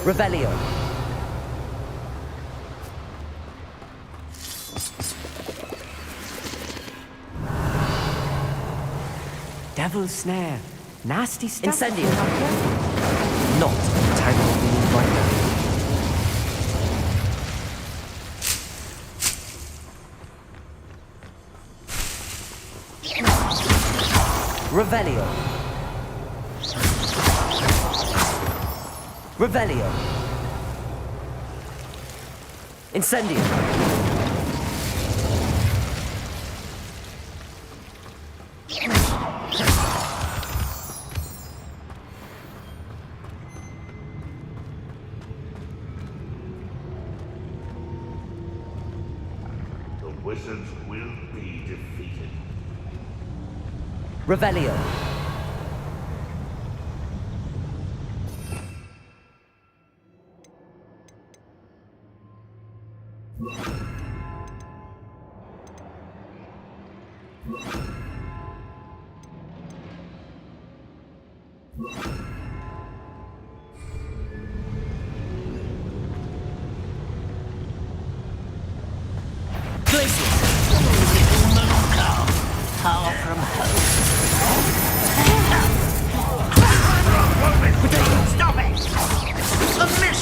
Revelio. Devil's Snare. Nasty stuff. Incendio. Not the time we need right now. Revelio. Revelio. Incendio. The wizards will be defeated. Revelio. Far from home. Stop it! A miss!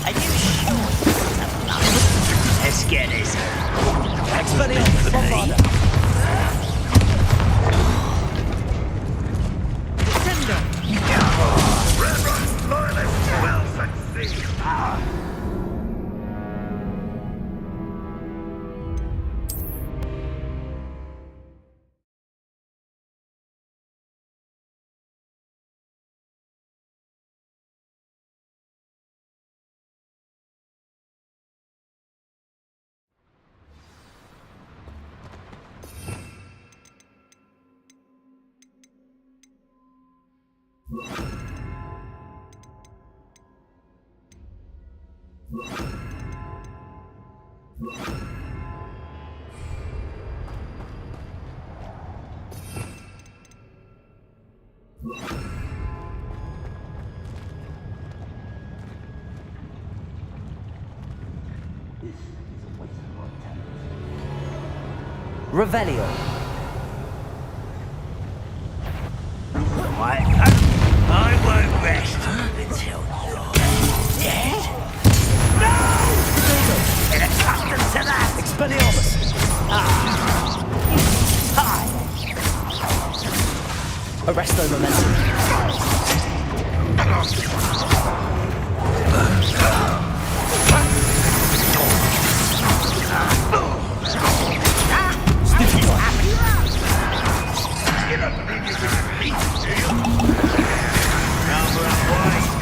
Are you sure it's a lot? Let's get this. Expelliarmus, Bombarda. Reverend Loyalist will succeed. Revelio. I won't rest until you're dead. No! Get accustomed to that! Expelliarmus. Hi! Arresto momentum.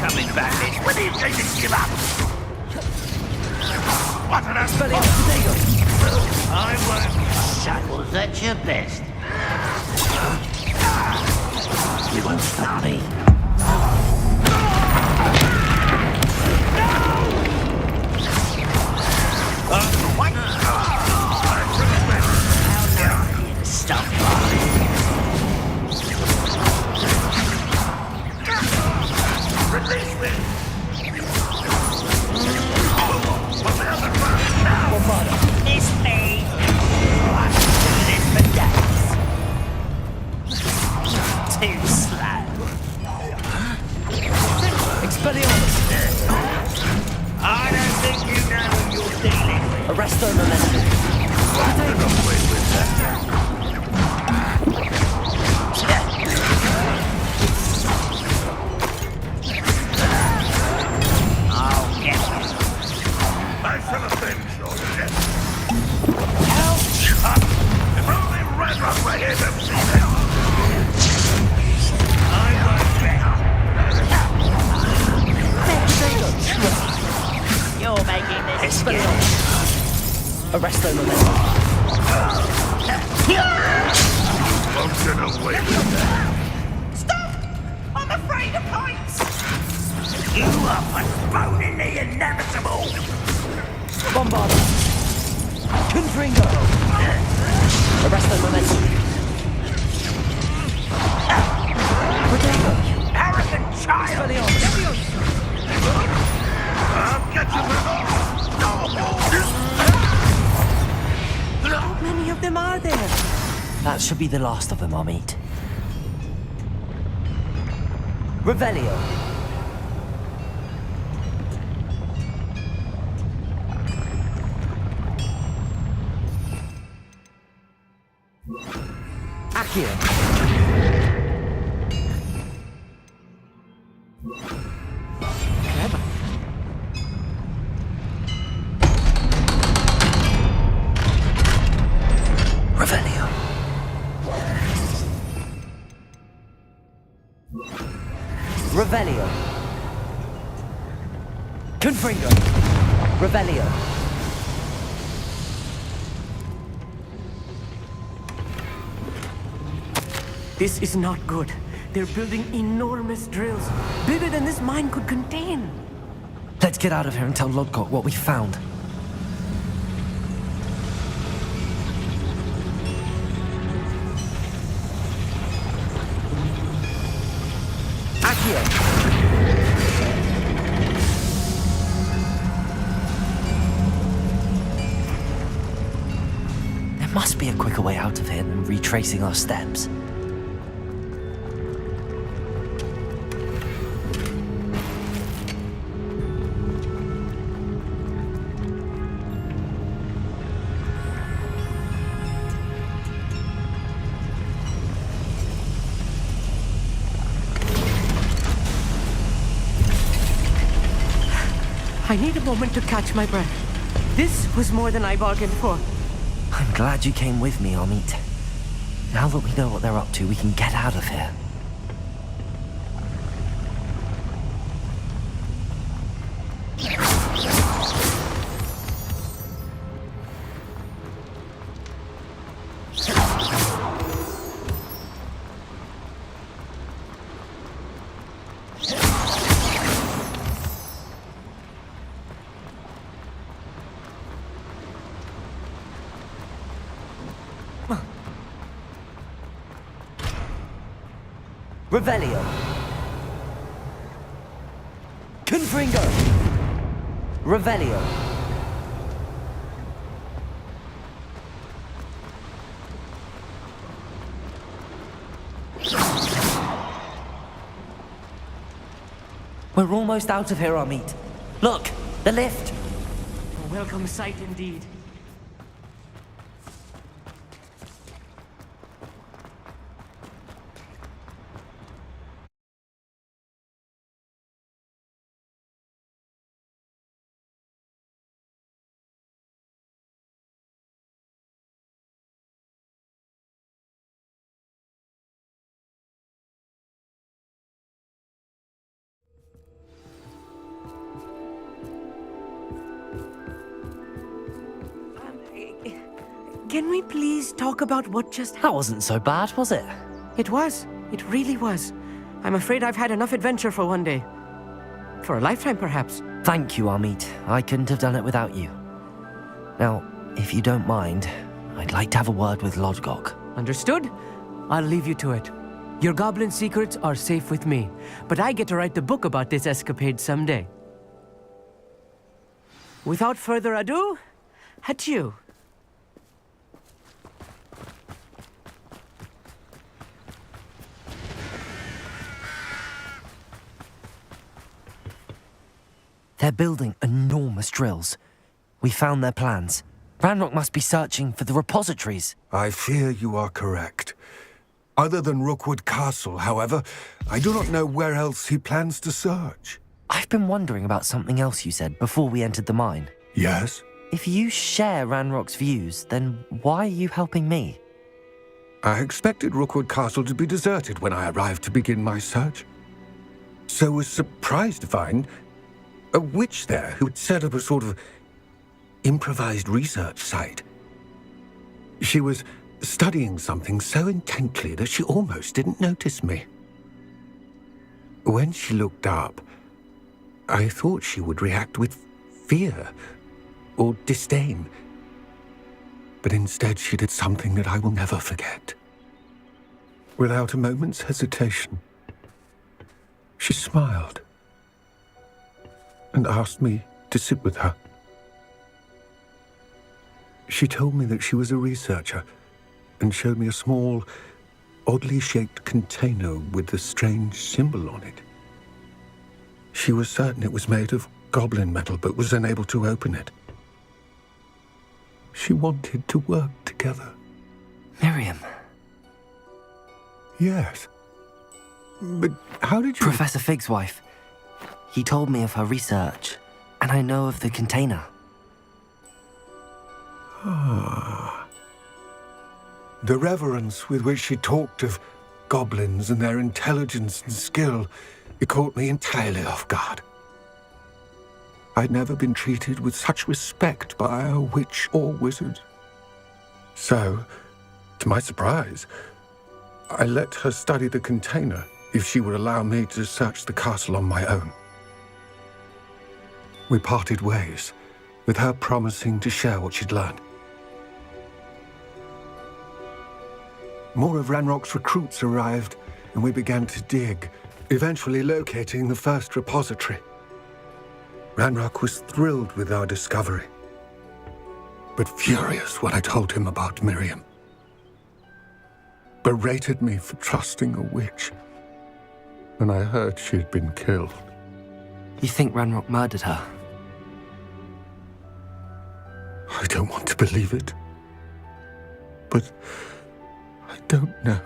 Coming back in. When are you going to give up? What an Expelliarmus. I won't. Shackles at your best. You won't stop me. What? How nice of you to stop by. Release me! What's the other one now? Bombarda. It's me! I've been doing this for days. Too slow. Expelliarmus. I don't think you know who you're dealing with. Arresto momentum. I'll get you. I shall avenge your death. Ouch! If only Red Rock were here to see them. I won't bet. You're making this Expelliarmus. Arresto momentum. Won't get away with that. Stop You are postponing the inevitable! Bombard! Confringo! Arrest the momentum. Protego! Arrogant child! I'll get you with How many of them are there? That should be the last of them, Amit. Revelio. Accio. Clever. Revelio. Revelio. Confringo. Revelio. This is not good. They're building enormous drills, bigger than this mine could contain. Let's get out of here and tell Lodcock what we found. Accio. There must be a quicker way out of here than retracing our steps. I need a moment to catch my breath. This was more than I bargained for. I'm glad you came with me, Amit. Now that we know what they're up to, we can get out of here. Revelio. Confringo. Revelio. We're almost out of here, Amit. Look, the lift. A welcome sight indeed. Can we please talk about what just happened? That wasn't so bad, was it? It was. It really was. I'm afraid I've had enough adventure for one day. For a lifetime, perhaps. Thank you, Amit. I couldn't have done it without you. Now, if you don't mind, I'd like to have a word with Lodgok. Understood? I'll leave you to it. Your goblin secrets are safe with me, but I get to write the book about this escapade someday. Without further ado, adieu. They're building enormous drills. We found their plans. Ranrock must be searching for the repositories. I fear you are correct. Other than Rookwood Castle, however, I do not know where else he plans to search. I've been wondering about something else you said before we entered the mine. Yes? If you share Ranrock's views, then why are you helping me? I expected Rookwood Castle to be deserted when I arrived to begin my search. So was surprised to find a witch there who had set up a sort of improvised research site. She was studying something so intently that she almost didn't notice me. When she looked up, I thought she would react with fear or disdain. But instead she did something that I will never forget. Without a moment's hesitation, she smiled and asked me to sit with her. She told me that she was a researcher and showed me a small, oddly shaped container with a strange symbol on it. She was certain it was made of goblin metal, but was unable to open it. She wanted to work together. Miriam. Yes. But how did you... Professor Fig's wife. He told me of her research, and I know of the container. The reverence with which she talked of goblins and their intelligence and skill, it caught me entirely off guard. I'd never been treated with such respect by a witch or wizard. So, to my surprise, I let her study the container if she would allow me to search the castle on my own. We parted ways, with her promising to share what she'd learned. More of Ranrock's recruits arrived, and we began to dig, eventually locating the first repository. Ranrock was thrilled with our discovery, but furious when I told him about Miriam. Berated me for trusting a witch, and I heard she'd been killed. You think Ranrock murdered her? I don't want to believe it, but I don't know.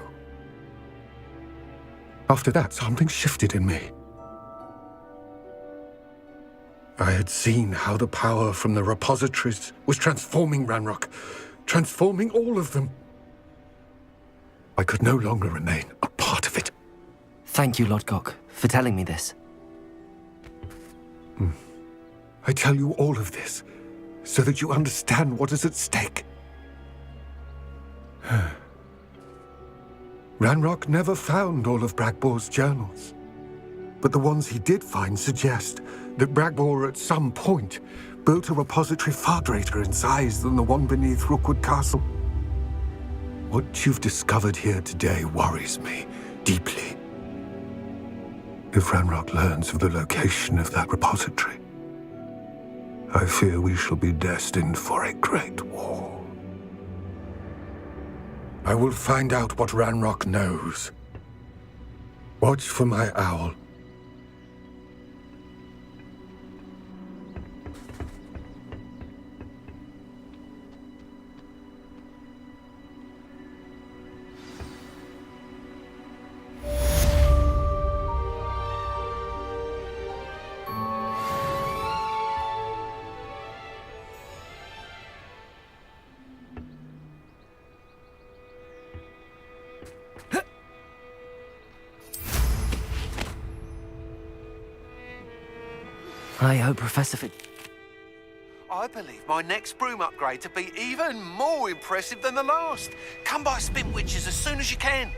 After that, something shifted in me. I had seen how the power from the repositories was transforming Ranrock, transforming all of them. I could no longer remain a part of it. Thank you, Lodgok, for telling me this. I tell you all of this so that you understand what is at stake. Ranrock never found all of Bragbor's journals, but the ones he did find suggest that Bragbor at some point built a repository far greater in size than the one beneath Rookwood Castle. What you've discovered here today worries me deeply. If Ranrock learns of the location of that repository, I fear we shall be destined for a great war. I will find out what Ranrock knows. Watch for my owl. I hope Professor Fig... I believe my next broom upgrade to be even more impressive than the last. Come by Spin Witches as soon as you can.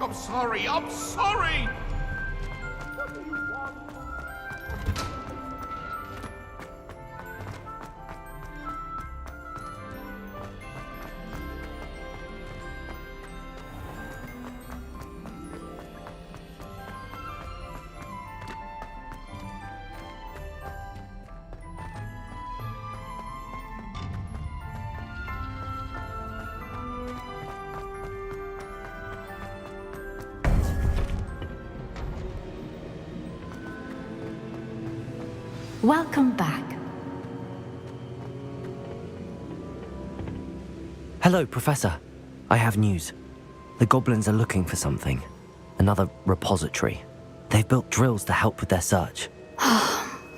I'm sorry, I'm sorry! Welcome back. Hello, Professor. I have news. The goblins are looking for something. Another repository. They've built drills to help with their search.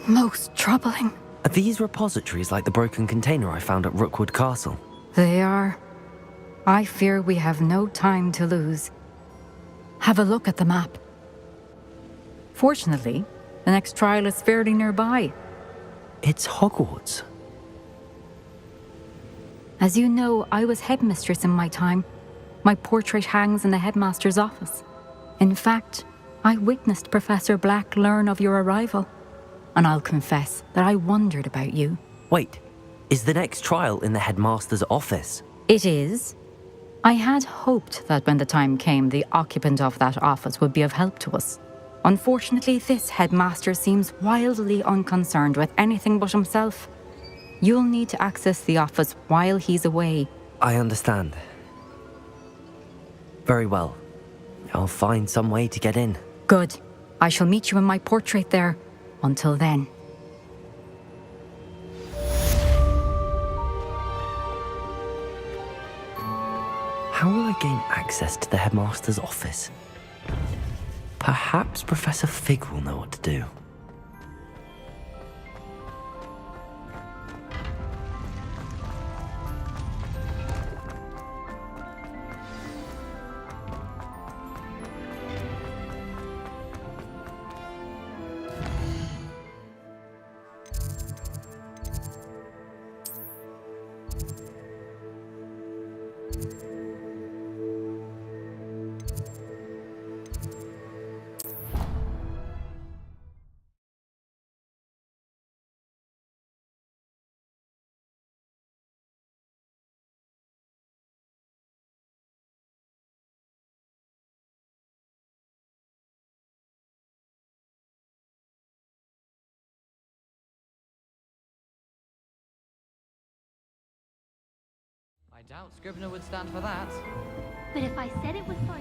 Most troubling. Are these repositories like the broken container I found at Rookwood Castle? They are. I fear we have no time to lose. Have a look at the map. Fortunately, the next trial is fairly nearby. It's Hogwarts. As you know, I was headmistress in my time. My portrait hangs in the headmaster's office. In fact, I witnessed Professor Black learn of your arrival. And I'll confess that I wondered about you. Wait, is the next trial in the headmaster's office? It is. I had hoped that when the time came, the occupant of that office would be of help to us. Unfortunately, this headmaster seems wildly unconcerned with anything but himself. You'll need to access the office while he's away. I understand. Very well. I'll find some way to get in. Good. I shall meet you in my portrait there. Until then. How will I gain access to the headmaster's office? Perhaps Professor Fig will know what to do. I doubt Scrivener would stand for that. But if I said it was for...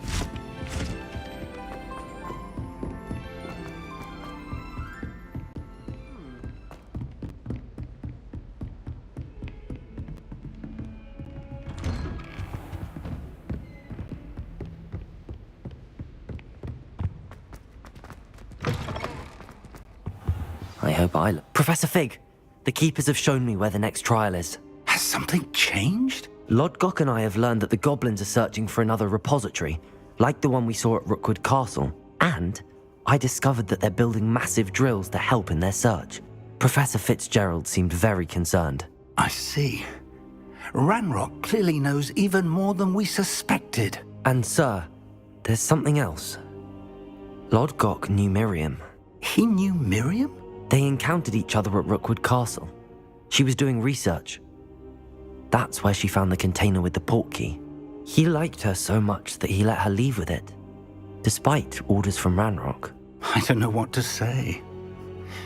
I hope Professor Fig, the Keepers have shown me where the next trial is. Has something changed? Lodgok and I have learned that the goblins are searching for another repository, like the one we saw at Rookwood Castle, and I discovered that they're building massive drills to help in their search. Professor Fitzgerald seemed very concerned. I see. Ranrock clearly knows even more than we suspected. And sir, there's something else. Lodgok knew Miriam. He knew Miriam? They encountered each other at Rookwood Castle. She was doing research. That's where she found the container with the port key. He liked her so much that he let her leave with it, despite orders from Ranrock. I don't know what to say.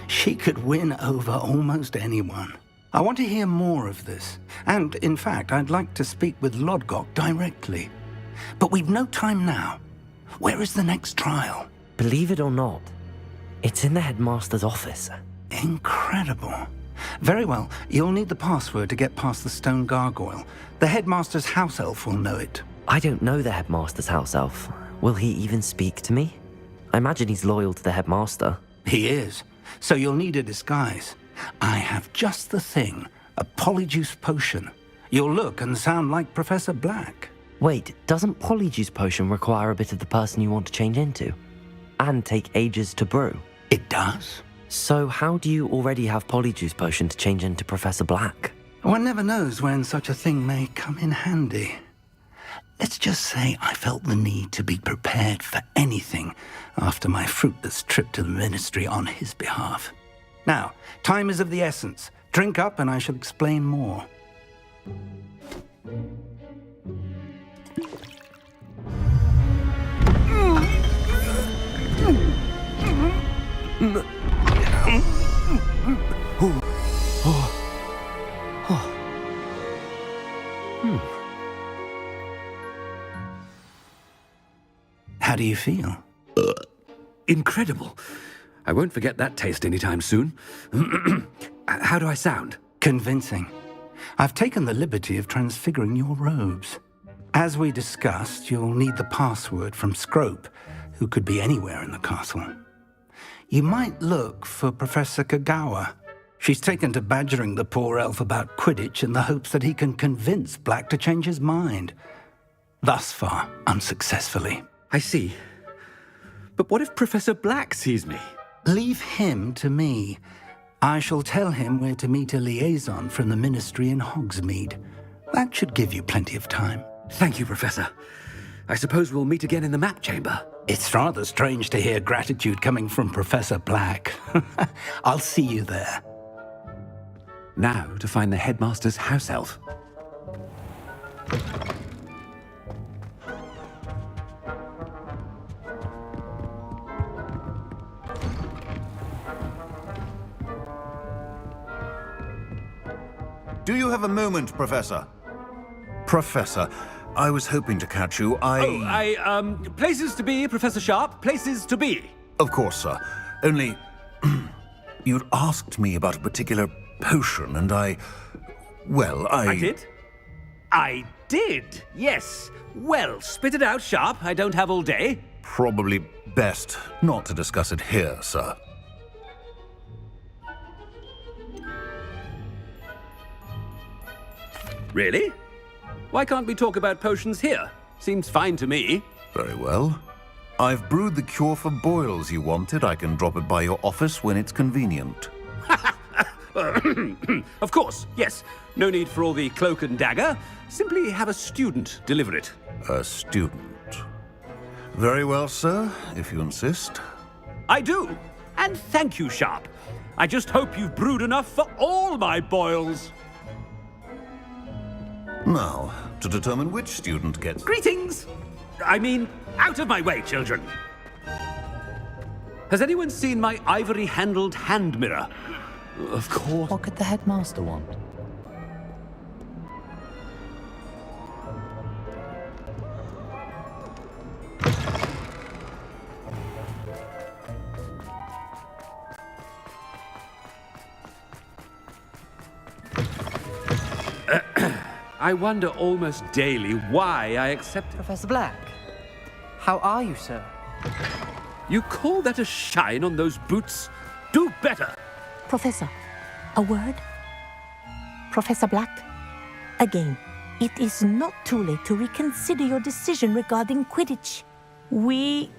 She could win over almost anyone. I want to hear more of this. And, in fact, I'd like to speak with Lodgok directly. But we've no time now. Where is the next trial? Believe it or not, it's in the headmaster's office. Incredible. Very well. You'll need the password to get past the stone gargoyle. The headmaster's house elf will know it. I don't know the headmaster's house elf. Will he even speak to me? I imagine he's loyal to the headmaster. He is. So you'll need a disguise. I have just the thing. A polyjuice potion. You'll look and sound like Professor Black. Wait, doesn't polyjuice potion require a bit of the person you want to change into? And take ages to brew? It does. So how do you already have Polyjuice Potion to change into Professor Black? One never knows when such a thing may come in handy. Let's just say I felt the need to be prepared for anything after my fruitless trip to the Ministry on his behalf. Now, time is of the essence. Drink up and I shall explain more. How do you feel? Incredible. I won't forget that taste anytime soon. How do I sound? Convincing. I've taken the liberty of transfiguring your robes. As we discussed, you'll need the password from Scrope, who could be anywhere in the castle. You might look for Professor Kagawa. She's taken to badgering the poor elf about Quidditch in the hopes that he can convince Black to change his mind. Thus far, unsuccessfully. I see. But what if Professor Black sees me? Leave him to me. I shall tell him where to meet a liaison from the Ministry in Hogsmeade. That should give you plenty of time. Thank you, Professor. I suppose we'll meet again in the map chamber. It's rather strange to hear gratitude coming from Professor Black. I'll see you there. Now to find the headmaster's house elf. Do you have a moment, Professor? Professor, I was hoping to catch you. Places to be, Professor Sharp. Places to be. Of course, sir. Only, you'd asked me about a particular potion, and I did? I did, yes. Well, spit it out, Sharp. I don't have all day. Probably best not to discuss it here, sir. Really? Why can't we talk about potions here? Seems fine to me. Very well. I've brewed the cure for boils you wanted. I can drop it by your office when it's convenient. Of course, yes. No need for all the cloak and dagger. Simply have a student deliver it. A student. Very well, sir, if you insist. I do. And thank you, Sharp. I just hope you've brewed enough for all my boils. Now, to determine which student gets... Greetings! I mean, out of my way, children. Has anyone seen my ivory-handled hand mirror? Of course. What could the headmaster want? I wonder almost daily why I accept... Professor Black, how are you, sir? You call that a shine on those boots? Do better! Professor, a word? Professor Black, again, it is not too late to reconsider your decision regarding Quidditch. We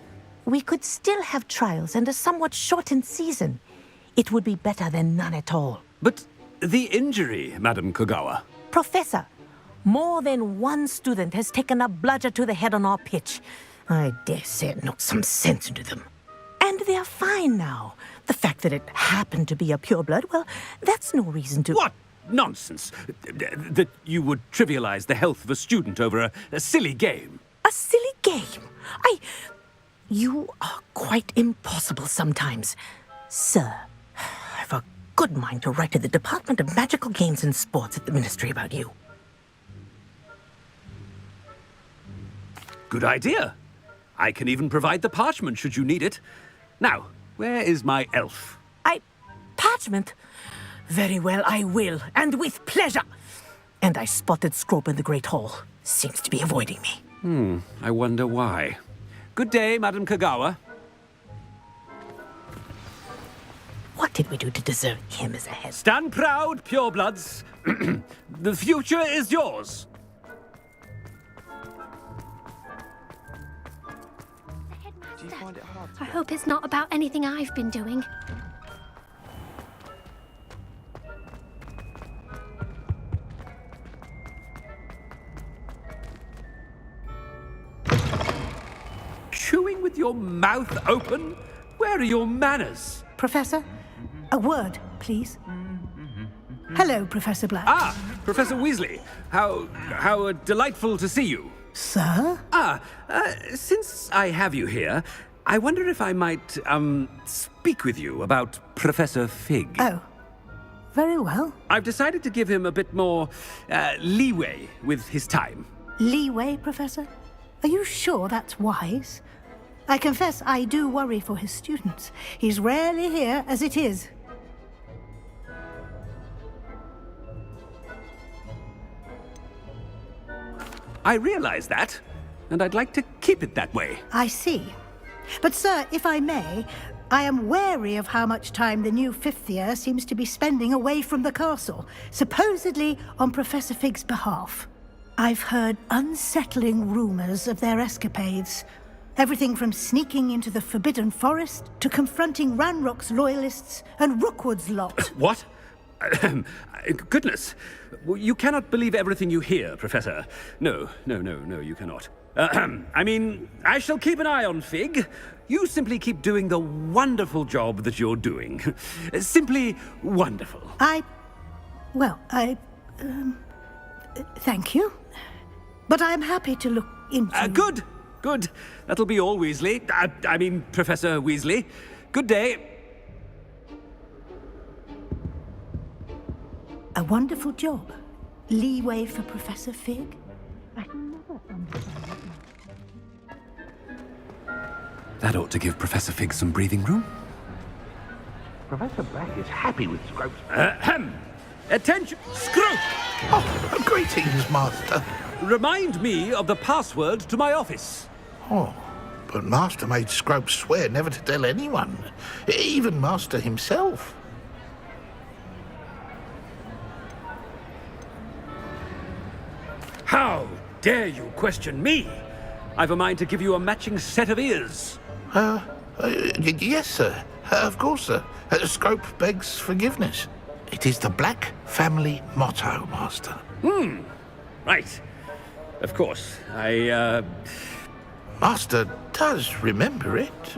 could still have trials and a somewhat shortened season. It would be better than none at all. But the injury, Madam Kagawa. Professor, more than one student has taken a bludger to the head on our pitch. I dare say it knocked some sense into them. And they are fine now. The fact that it happened to be a pureblood, well, that's no reason to... What nonsense! That you would trivialize the health of a student over a silly game. A silly game? You are quite impossible sometimes. Sir, I've a good mind to write to the Department of Magical Games and Sports at the Ministry about you. Good idea. I can even provide the parchment should you need it. Now, where is my elf? Parchment? Very well, I will, and with pleasure. And I spotted Scrope in the Great Hall. Seems to be avoiding me. I wonder why. Good day, Madam Kagawa. What did we do to deserve him as a head? Stand proud, purebloods. The future is yours. I hope it's not about anything I've been doing. your mouth open? Where are your manners? Professor, a word, please. Hello, Professor Black. Ah, Professor Weasley. How delightful to see you. Sir? Since I have you here, I wonder if I might, speak with you about Professor Fig. Oh, very well. I've decided to give him a bit more, leeway with his time. Leeway, Professor? Are you sure that's wise? I confess I do worry for his students. He's rarely here as it is. I realize that, and I'd like to keep it that way. I see. But, sir, if I may, I am wary of how much time the new fifth year seems to be spending away from the castle, supposedly on Professor Fig's behalf. I've heard unsettling rumors of their escapades. Everything from sneaking into the Forbidden Forest to confronting Ranrock's loyalists and Rookwood's lot. What? Goodness. You cannot believe everything you hear, Professor. No, you cannot. I mean, I shall keep an eye on Fig. You simply keep doing the wonderful job that you're doing. Simply wonderful. Thank you. But I'm happy to look into... Good. That'll be all, Weasley. I mean, Professor Weasley. Good day. A wonderful job. Leeway for Professor Fig? I can never understand. That ought to give Professor Fig some breathing room. Professor Black is happy with Scrope's... Attention! Scrope! Oh, greetings, Master. Remind me of the password to my office. Oh, but Master made Scrope swear never to tell anyone, even Master himself. How dare you question me? I've a mind to give you a matching set of ears. Yes, sir. Of course, sir. Scrope begs forgiveness. It is the Black family motto, Master. Right. Of course. Master does remember it.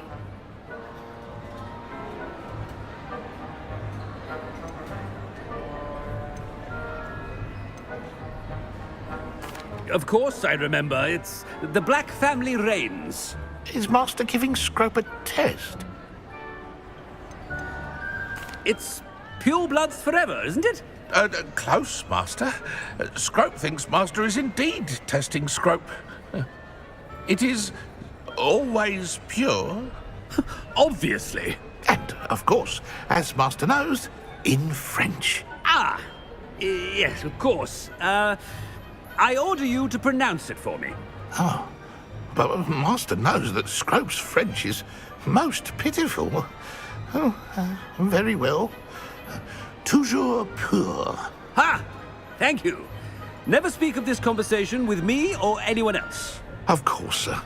Of course I remember. It's the Black family reigns. Is Master giving Scrope a test? It's pure bloods forever, isn't it? Close, Master. Scrope thinks Master is indeed testing Scrope. It is always pure. Obviously. And, of course, as Master knows, in French. Yes, of course. I order you to pronounce it for me. Oh, but Master knows that Scrope's French is most pitiful. Oh, very well. Toujours pur. Ha! Thank you. Never speak of this conversation with me or anyone else. Of course, sir.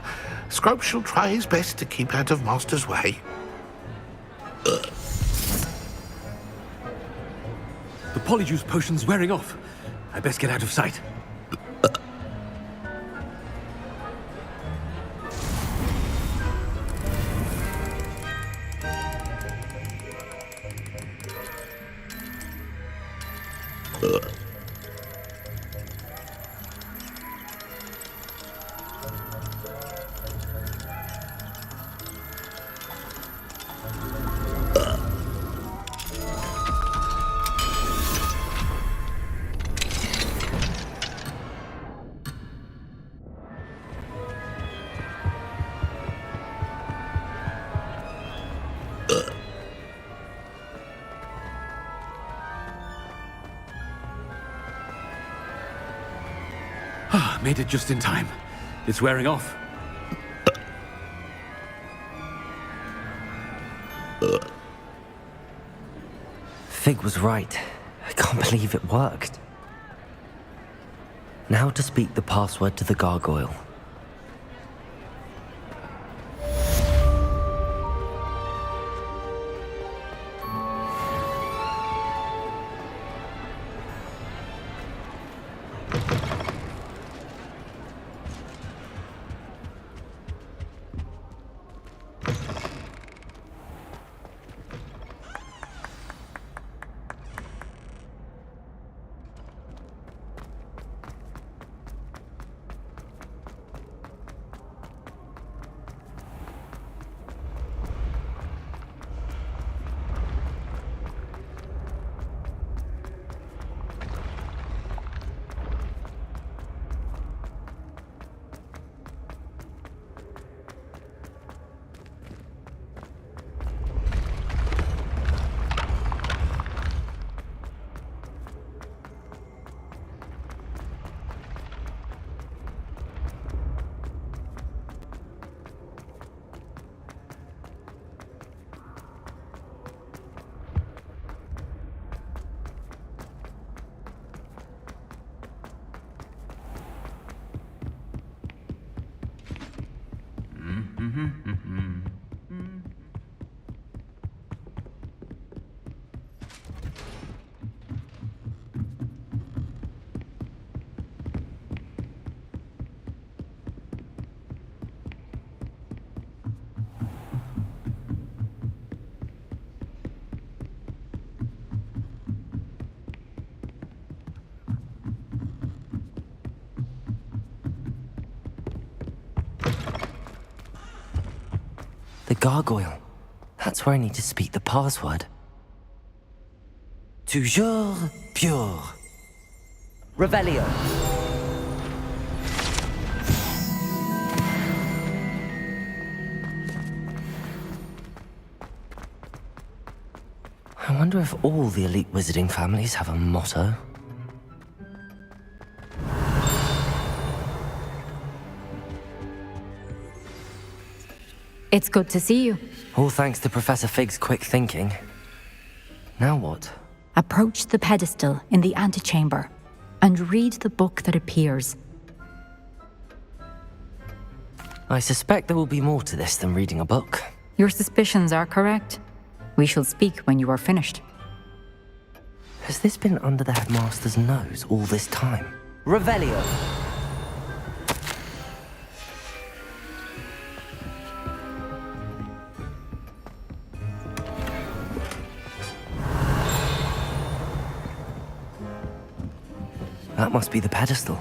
Scrope shall try his best to keep out of Master's way. The Polyjuice potion's wearing off. I best get out of sight. Made it just in time. It's wearing off. Fig was right. I can't believe it worked. Now to speak the password to the gargoyle. The gargoyle. That's where I need to speak the password. Toujours pure. Revelio. I wonder if all the elite wizarding families have a motto. It's good to see you. All thanks to Professor Fig's quick thinking. Now what? Approach the pedestal in the antechamber and read the book that appears. I suspect there will be more to this than reading a book. Your suspicions are correct. We shall speak when you are finished. Has this been under the headmaster's nose all this time? Revelio! That must be the pedestal.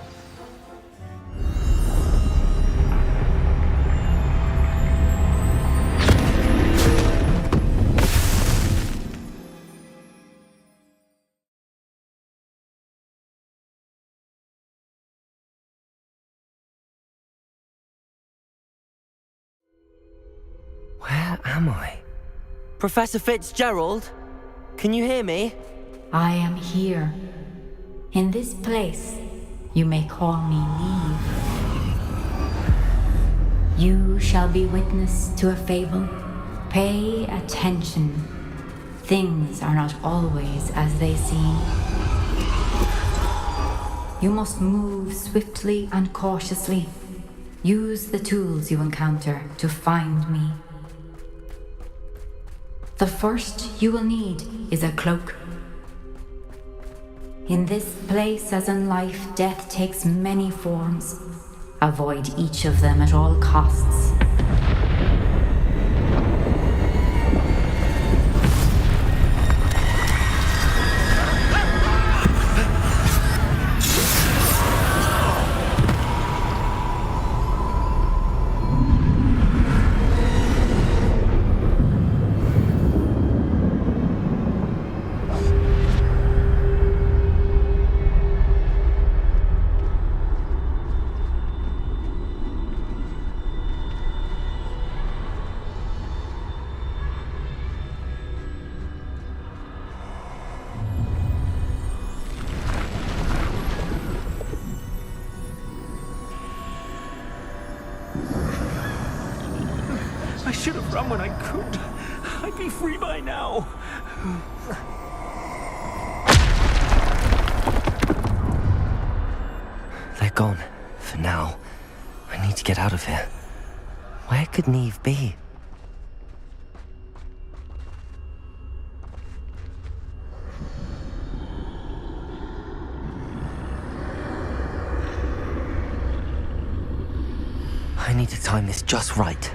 Where am I? Professor Fitzgerald? Can you hear me? I am here. In this place, you may call me Neve. You shall be witness to a fable. Pay attention. Things are not always as they seem. You must move swiftly and cautiously. Use the tools you encounter to find me. The first you will need is a cloak. In this place, as in life, death takes many forms. Avoid each of them at all costs. I should have run when I could. I'd be free by now. They're gone. For now. I need to get out of here. Where could Neve be? I need to time this just right.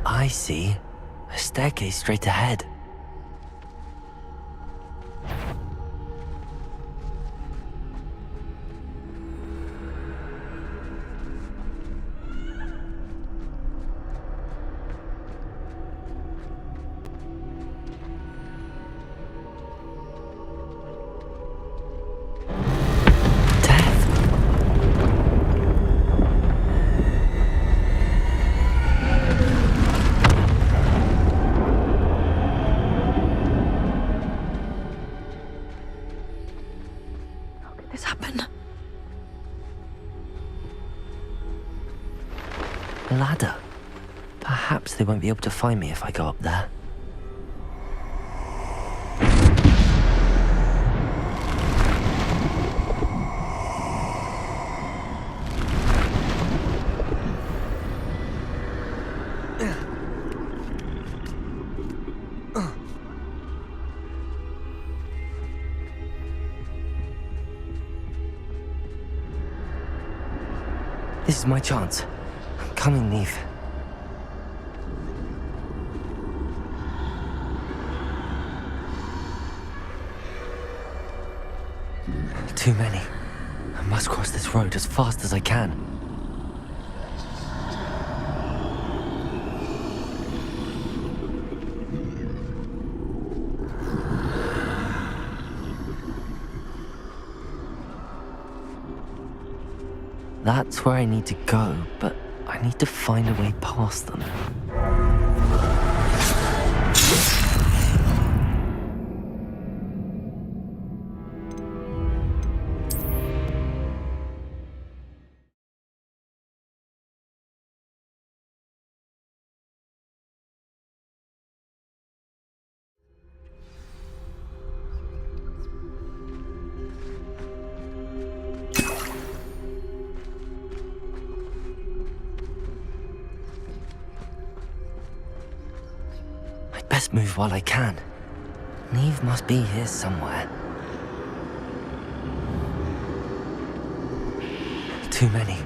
I see. A staircase straight ahead. This happened. A ladder. Perhaps they won't be able to find me if I go up there. This is my chance. I'm coming, Neve. Too many. I must cross this road as fast as I can. That's where I need to go, but I need to find a way past them. Best move while I can. Neve must be here somewhere. Too many.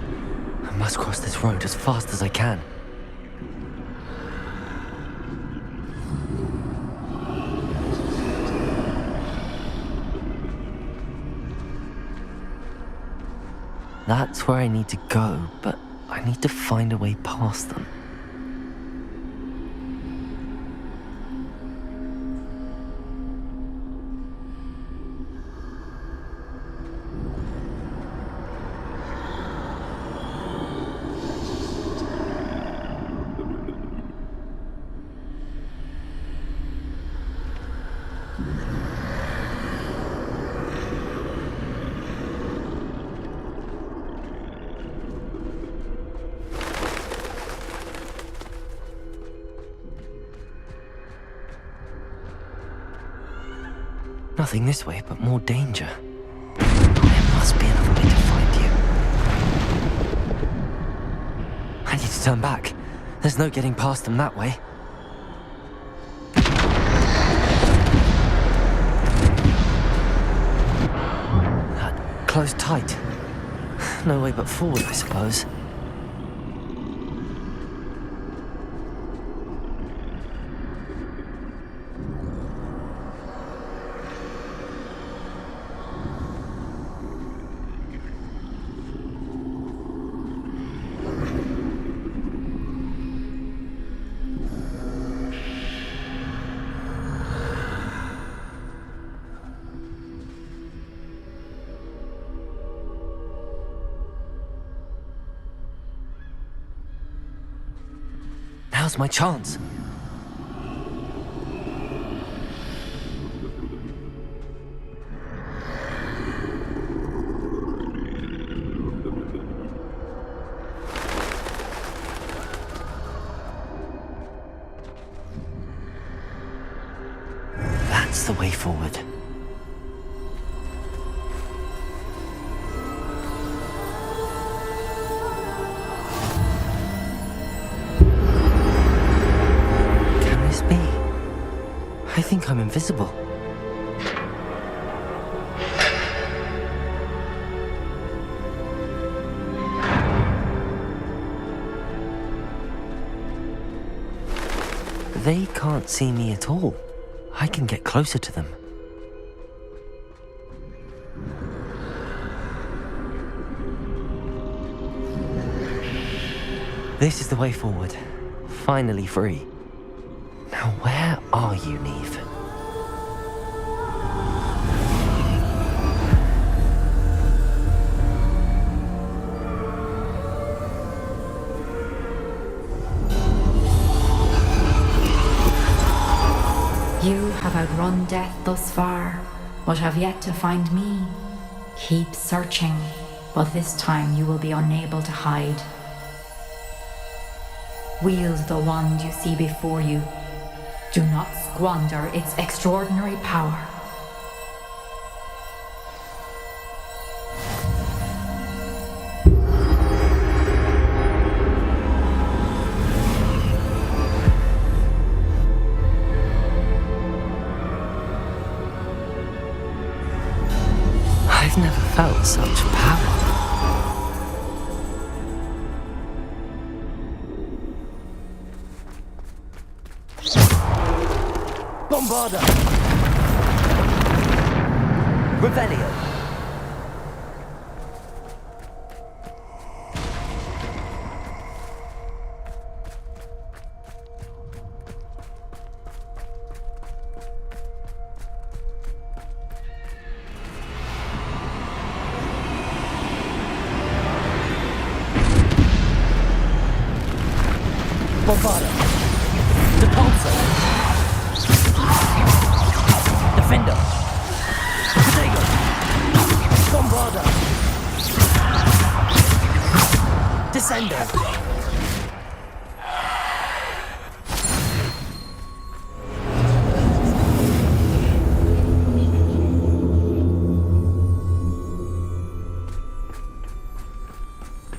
I must cross this road as fast as I can. That's where I need to go, but I need to find a way past them. Nothing this way, but more danger. There must be another way to find you. I need to turn back. There's no getting past them that way. That closed tight. No way but forward, I suppose. Now's my chance. That's the way forward. I think I'm invisible. They can't see me at all. I can get closer to them. This is the way forward. Finally free. Now where are you, Neve? You have outrun death thus far, but have yet to find me. Keep searching, but this time you will be unable to hide. Wield the wand you see before you. Do not squander its extraordinary power. I've never felt such power. Bombarda! Revelio! Bombarda! Depulso! Defender! Protego! Bombarda! Descender!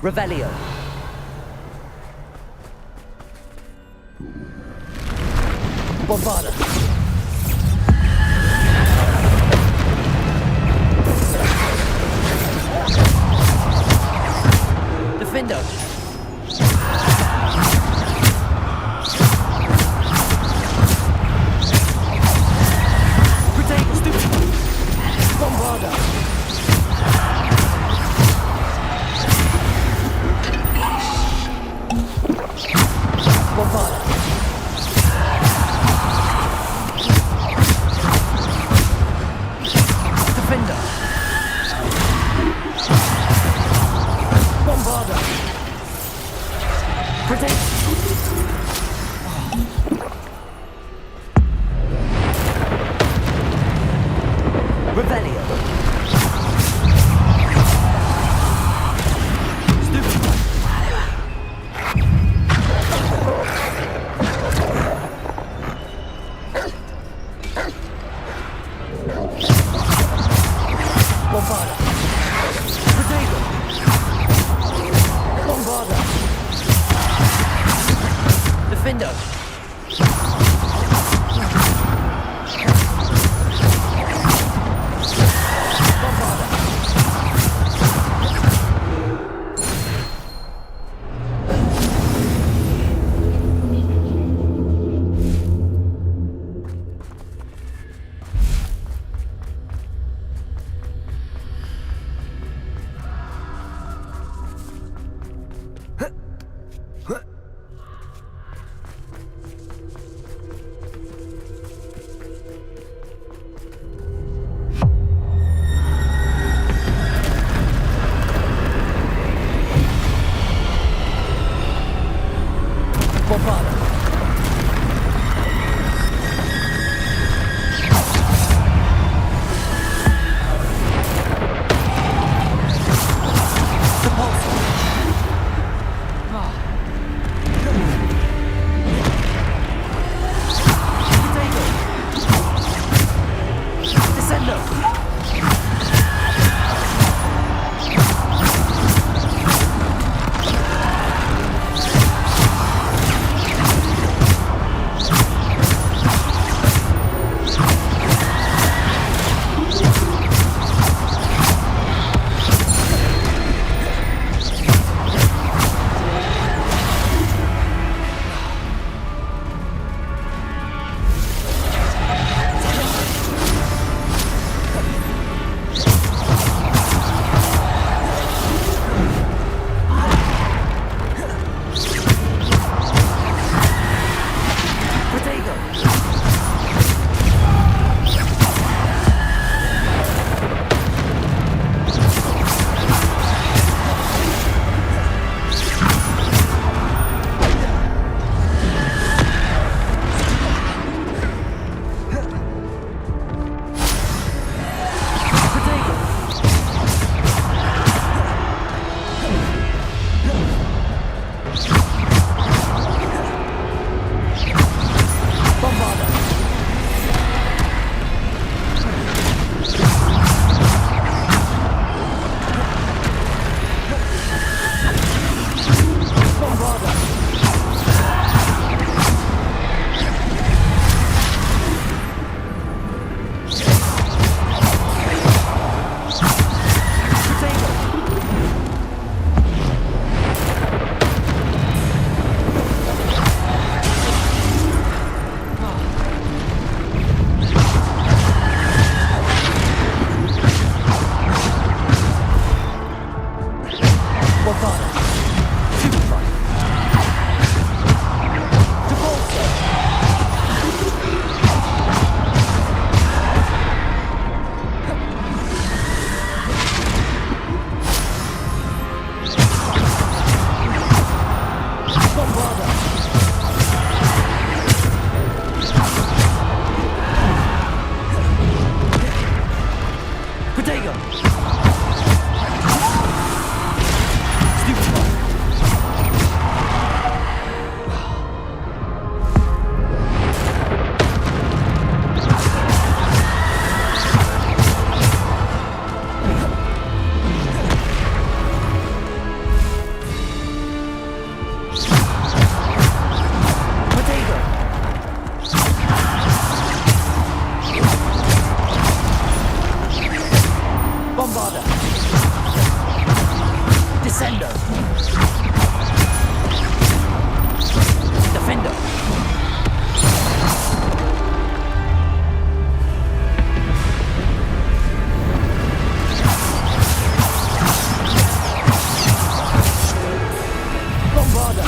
Revelio! Bombarda! Defender! Protego! Stupid! Bombarda! Bombarda! Defender! Bombarda! Protect! Revelio! Stupid! Bombarda! Protego! Bombarda! Defender! Bombarda! Protego! Bombarda! Descendo! Defender! Bombarda!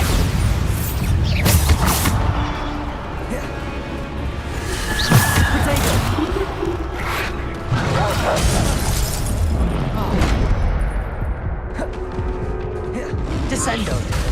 Potato! Descendo!